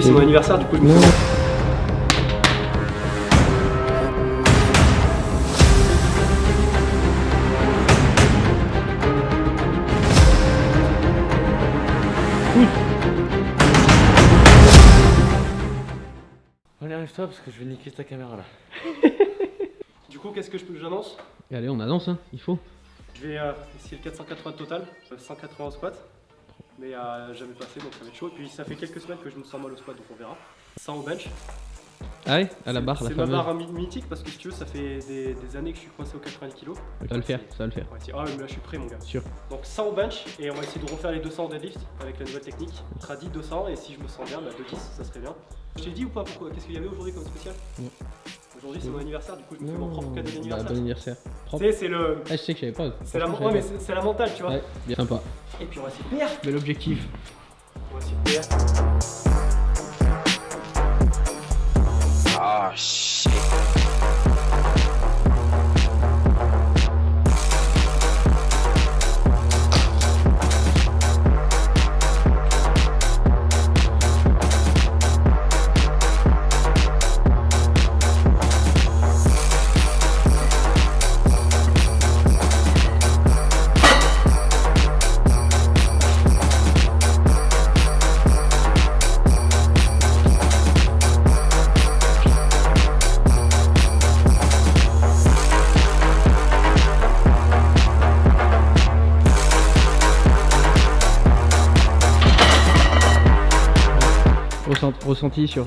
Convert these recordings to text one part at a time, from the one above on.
c'est mon anniversaire, du coup je me fais... Allez, arrive-toi parce que je vais niquer ta caméra là. Du coup, qu'est-ce que j'annonce? Allez, on annonce, hein, il faut. Je vais essayer le 480 total, 180 au squat. Mais jamais passé, donc ça va être chaud. Et puis ça fait quelques semaines que je me sens mal au squat, donc on verra. 100 au bench. Ah ouais, à la barre, la C'est ma fameuse. barre mythique parce que si tu veux, ça fait des années que je suis coincé aux 90 kg. Ça va le faire, ça va le faire. Ah mais là je suis prêt mon gars. Sûr. Donc 100 au bench et on va essayer de refaire les 200 au deadlift avec la nouvelle technique. Tradi 200 et si je me sens bien, bah 210, ça serait bien. Je t'ai dit ou pas pourquoi? Qu'est-ce qu'il y avait aujourd'hui comme spécial? Aujourd'hui c'est mon anniversaire, du coup je me fais mon propre cadeau d'anniversaire. Bon anniversaire. Tu sais, c'est le... Ah, je sais que j'avais pas. C'est la... Ouais, mais c'est la mentale, tu vois. Ouais, bien sympa. Et puis on va essayer de PR. Bel objectif. On va essayer de PR. Oh shit. Ressenti sur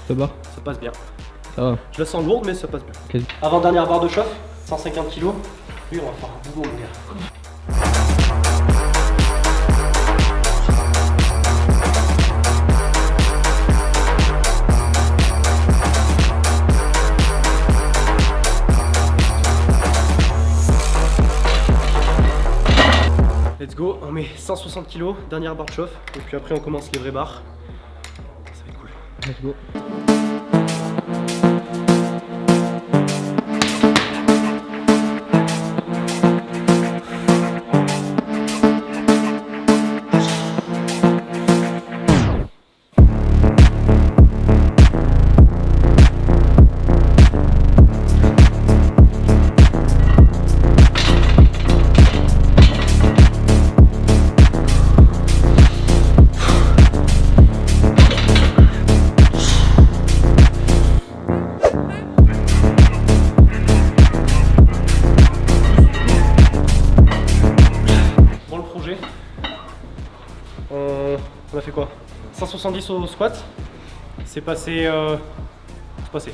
cette barre? Ça passe bien. Ça va. Je la sens lourde, mais ça passe bien. Quasi. Avant dernière barre de chauffe, 150 kg. Lui, on va faire un boulot, mon gars. Let's go, on met 160 kg, dernière barre de chauffe, et puis après on commence les vraies barres. Ça va être cool. Let's go. On a fait quoi? 170 au squat. C'est passé. C'est passé.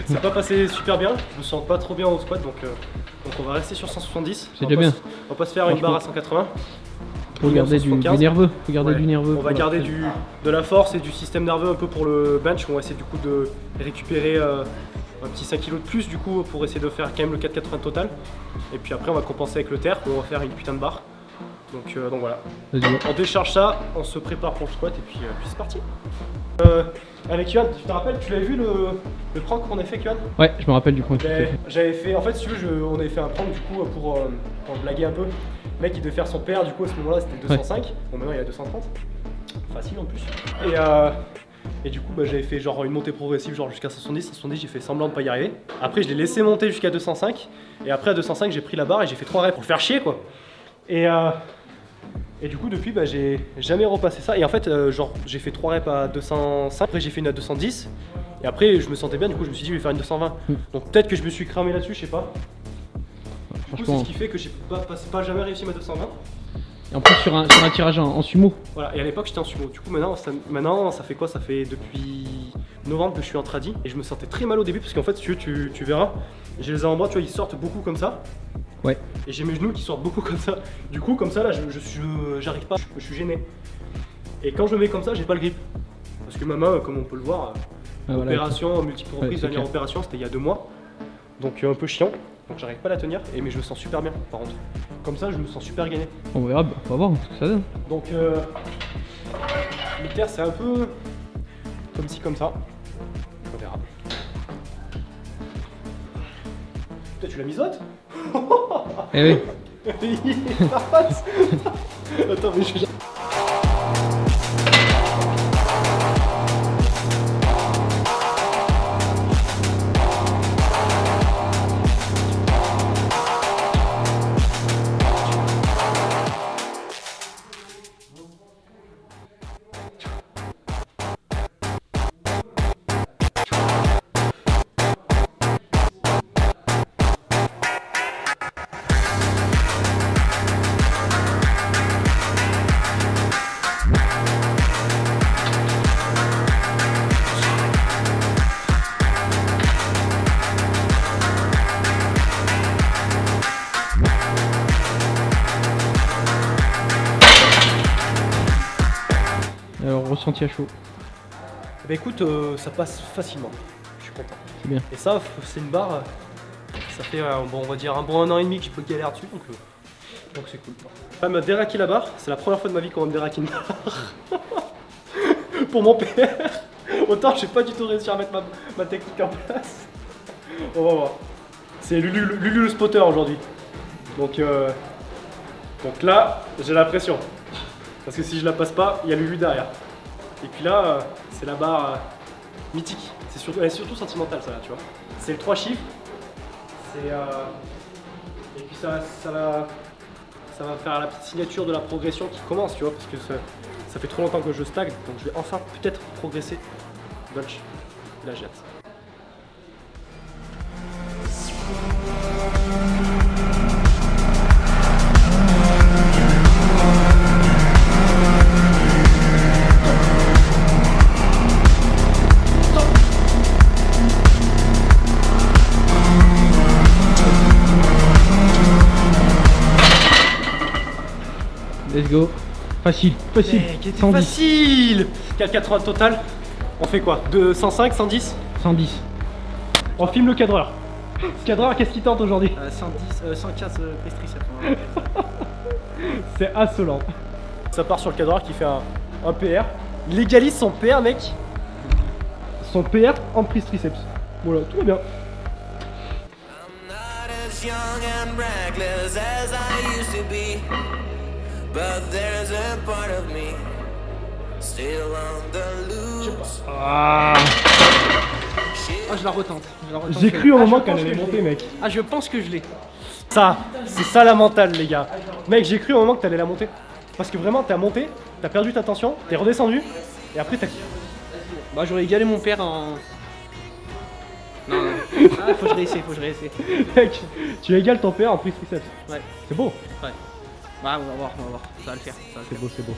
C'est pas passé super bien. Je me sens pas trop bien au squat donc on va rester sur 170. C'est déjà bien. On va pas se faire une barre à 180. Faut garder du nerveux. Faut garder du nerveux. On va garder de la force et du système nerveux un peu pour le bench. On va essayer du coup de récupérer un petit 5 kg de plus du coup pour essayer de faire quand même le 480 total. Et puis après on va compenser avec le terre où on va faire une putain de barre. Donc voilà. On décharge ça, on se prépare pour le squat et puis c'est parti. Avec Yohan, tu te rappelles, tu l'avais vu le prank qu'on a fait avec Yohan? Ouais, je me rappelle du prank. J'avais fait, en fait si tu veux, on avait fait un prank du coup pour blaguer un peu. Le mec il devait faire son PR du coup à ce moment là c'était 205, ouais. Bon maintenant il est à 230. Facile en plus. Et du coup bah, j'avais fait genre une montée progressive genre jusqu'à 170, j'ai fait semblant de pas y arriver. Après je l'ai laissé monter jusqu'à 205 et après à 205 j'ai pris la barre et j'ai fait 3 reps pour le faire chier quoi. Et du coup depuis bah, j'ai jamais repassé ça et en fait genre j'ai fait 3 reps à 205, après j'ai fait une à 210 et après je me sentais bien du coup je me suis dit je vais faire une 220. Donc peut-être que je me suis cramé là-dessus, je sais pas. Du coup c'est ce qui fait que j'ai pas jamais réussi ma 220. Et en plus sur un tirage en sumo. Voilà, et à l'époque j'étais en sumo. Du coup maintenant ça fait quoi? Ça fait depuis novembre que je suis en tradi et je me sentais très mal au début parce qu'en fait si tu verras, j'ai les avant-bras, tu vois, ils sortent beaucoup comme ça. Ouais. Et j'ai mes genoux qui sortent beaucoup comme ça. Du coup comme ça là j'arrive pas, je suis gêné. Et quand je me mets comme ça, j'ai pas le grip. Parce que ma main, comme on peut le voir, opération, multiple reprises, dernière opération, c'était il y a 2 mois. Donc un peu chiant. Donc j'arrive pas à la tenir, mais je me sens super bien par contre. Comme ça je me sens super gainé. On verra, on va voir ce que ça donne. Donc le terre c'est un peu comme ci comme ça. On verra. Putain tu la misotes? Eh oui. Attends mais je suis... ressenti à chaud? Bah écoute, ça passe facilement. Je suis content. C'est bien. Et ça, c'est une barre. Ça fait bon, on va dire un bon 1 an et demi que je peux galérer dessus, donc c'est cool. Pas me déraquer la barre, c'est la première fois de ma vie qu'on va me déraquer une barre. Pour mon père. Autant j'ai pas du tout réussi à mettre ma technique en place. On va voir. C'est Lulu le spotter aujourd'hui. Donc là, j'ai la pression. Parce que si je la passe pas, il y a Lulu derrière. Et puis là, c'est la barre mythique. Elle est surtout sentimentale, ça là, tu vois. C'est le 3 chiffres. Et puis ça va faire la petite signature de la progression qui commence, tu vois, parce que ça fait trop longtemps que je stagne, donc je vais enfin peut-être progresser. Bunch. Là, j'ai hâte. Let's go. Facile, facile. Mec, 110. facile 4,80 total. On fait quoi? De 105, 110? 110. On filme le cadreur. Cadreur, qu'est-ce qu'il tente aujourd'hui? 110, 115 prise triceps. C'est insolent. Ça part sur le cadreur qui fait un PR. Il légalise son PR, mec. Son PR en prise triceps. Voilà, tout va bien. I'm not as young and reckless as I used to be, but there's a part of me still on the loose. Ah, Je la retente. j'ai cru au moment je qu'elle pense allait que je monter, l'ai. mec. Ah, je pense que je l'ai. Ça, c'est ça la mentale, les gars. Mec, j'ai cru au moment que t'allais la monter. Parce que vraiment, t'as monté, t'as perdu ta tension, t'es redescendu, et après t'as. Bah, j'aurais égalé mon père en. Non. Ah, faut que je réessaye, Mec, tu égales ton PR en prise triceps. Ouais. C'est beau. Bah, on va voir. Ça va le faire. C'est beau, c'est beau.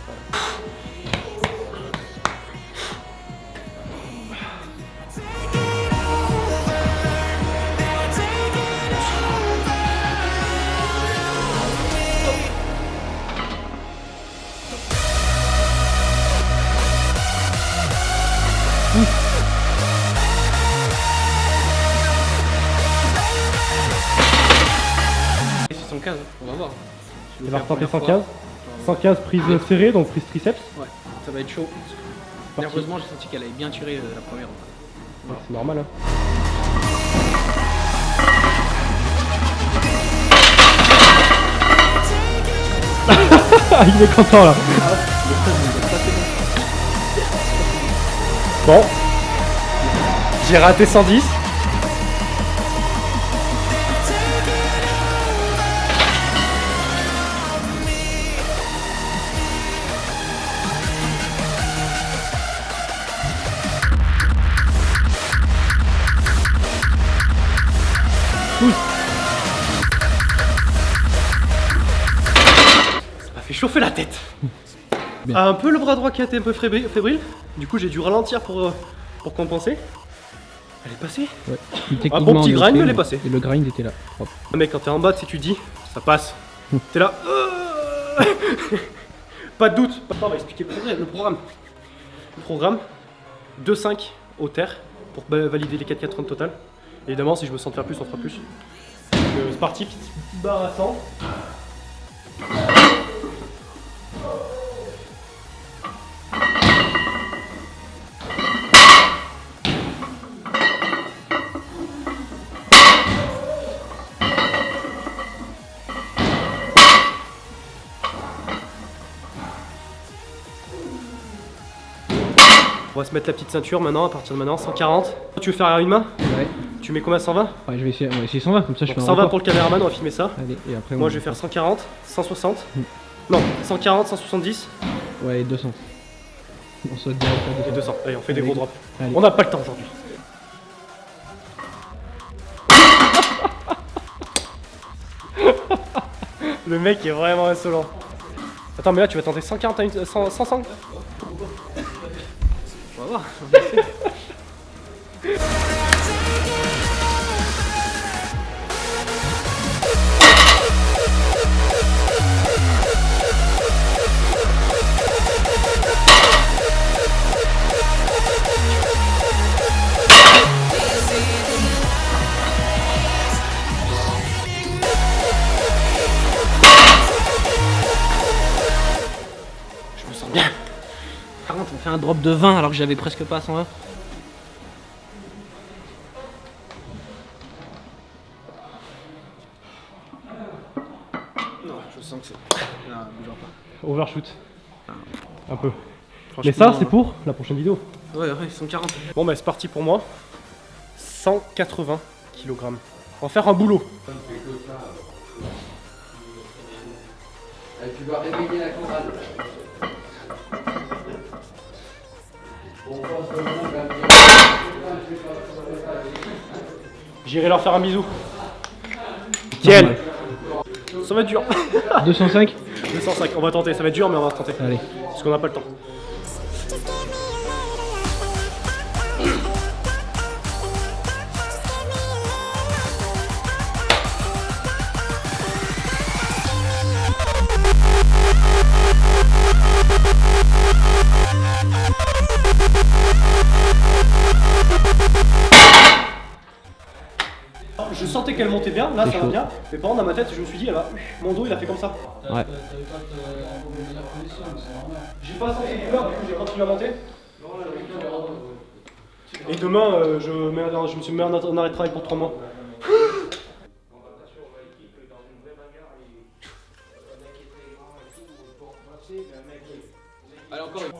Et 115, on va voir. Il va retenter 115. 115 prise serrée, donc prise triceps. Ouais, ça va être chaud. Parti. Nerveusement, j'ai senti qu'elle avait bien tiré la première. Ouais, c'est normal, hein. Il est content là. Bon. J'ai raté 110. Ça m'a fait chauffer la tête. Bien. Un peu le bras droit qui a été un peu fébrile. Du coup, j'ai dû ralentir pour compenser. Elle est passée. Ouais. Un bon petit on est grind, ok, mais elle est mais- passée. Et le grind était là. Hop. Ah, mec, quand t'es en bas, tu dis, ça passe. T'es là. Pas de doute. Attends, on va expliquer le programme. Le programme, 2-5 au terre pour valider les 4,80 total. Évidemment, si je me sens de faire plus, on fera plus. Donc, c'est parti, petite barre à 100. On va se mettre la petite ceinture maintenant, à partir de maintenant, 140. Tu veux faire une main? Ouais. Tu mets combien? 120? Ouais, je vais essayer, on va essayer 120 comme ça je fais un 120 record. pour le caméraman, on va filmer ça. Allez, et après Moi on- je vais faire 140, 160. Mm. Non, 140, 170 Ouais, 200. On saute direct à et 200. Allez, on fait des Allez. gros drops. Allez. On n'a pas le temps aujourd'hui. Le mec est vraiment insolent. Attends, mais là tu vas tenter 140 à une, 100. On va voir. drop de 20 alors que j'avais presque pas 120. Non, je sens que c'est. Non, bougera pas. Overshoot. Un peu. Franchement, Mais ça, c'est pour la prochaine vidéo. Ouais, 140. Bon, bah, c'est parti pour moi. 180 kg. On va faire un boulot. Tu dois réveiller la chorale. J'irai leur faire un bisou. Nickel. Ça va être dur. 205. 205, on va tenter. Ça va être dur, mais on va tenter. Allez. Parce qu'on n'a pas le temps. Je sentais qu'elle montait bien, là ça va bien, mais par contre dans ma tête je me suis dit, mon dos il a fait comme ça. Ouais. J'ai pas senti de douleur, du coup j'ai continué à monter. Et demain je me suis mis en arrêt de travail pour 3 mois. Allez, encore une.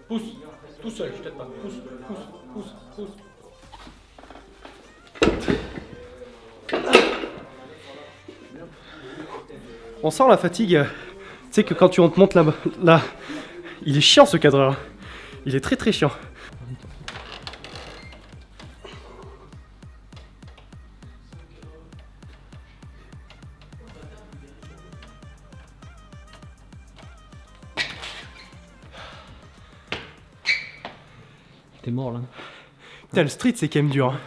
Pousse, tout seul, je t'aide pas. Pousse, pousse, pousse, pousse. On sent la fatigue. Tu sais que quand on te monte là, il est chiant ce cadreur. Il est très très chiant. T'es mort là. Putain, le street c'est quand même dur. Hein.